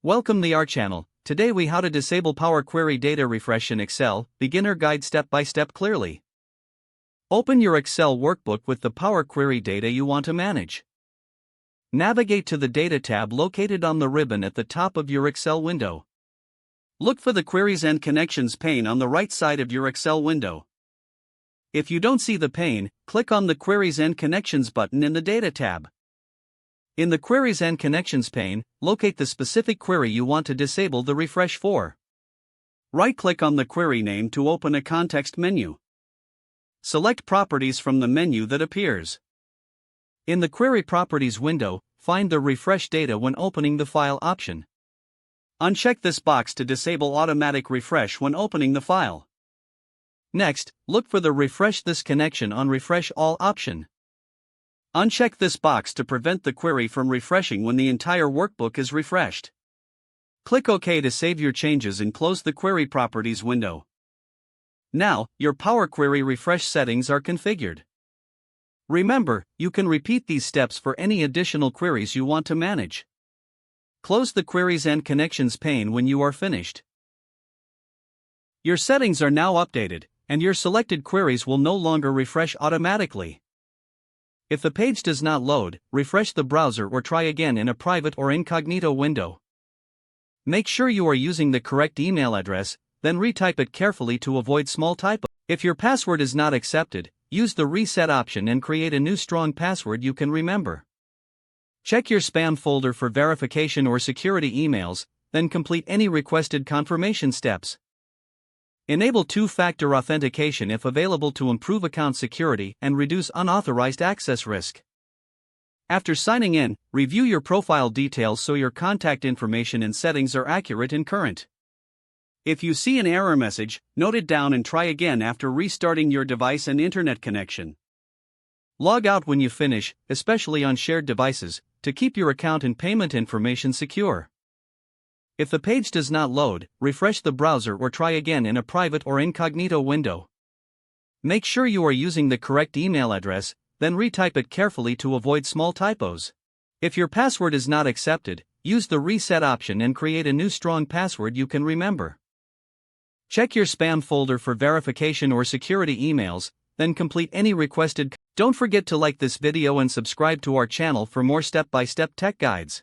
Welcome to our channel. Today we how to disable Power Query data refresh in Excel, beginner guide step by step clearly. Open your Excel workbook with the Power Query data you want to manage. Navigate to the Data tab located on the ribbon at the top of your Excel window. Look for the Queries and Connections pane on the right side of your Excel window. If you don't see the pane, click on the Queries and Connections button in the Data tab. In the Queries and Connections pane, locate the specific query you want to disable the refresh for. Right-click on the query name to open a context menu. Select Properties from the menu that appears. In the Query Properties window, find the Refresh Data when opening the file option. Uncheck this box to disable automatic refresh when opening the file. Next, look for the Refresh this connection on Refresh All option. Uncheck this box to prevent the query from refreshing when the entire workbook is refreshed. Click OK to save your changes and close the Query Properties window. Now, your Power Query refresh settings are configured. Remember, you can repeat these steps for any additional queries you want to manage. Close the Queries and Connections pane when you are finished. Your settings are now updated, and your selected queries will no longer refresh automatically. If the page does not load, refresh the browser or try again in a private or incognito window. Make sure you are using the correct email address, then retype it carefully to avoid small typos. If your password is not accepted, use the reset option and create a new strong password you can remember. Check your spam folder for verification or security emails, then complete any requested confirmation steps. Enable two-factor authentication if available to improve account security and reduce unauthorized access risk. After signing in, review your profile details so your contact information and settings are accurate and current. If you see an error message, note it down and try again after restarting your device and internet connection. Log out when you finish, especially on shared devices, to keep your account and payment information secure. If the page does not load, refresh the browser or try again in a private or incognito window. Make sure you are using the correct email address, then retype it carefully to avoid small typos. If your password is not accepted, use the reset option and create a new strong password you can remember. Check your spam folder for verification or security emails, then complete any requested. Don't forget to like this video and subscribe to our channel for more step-by-step tech guides.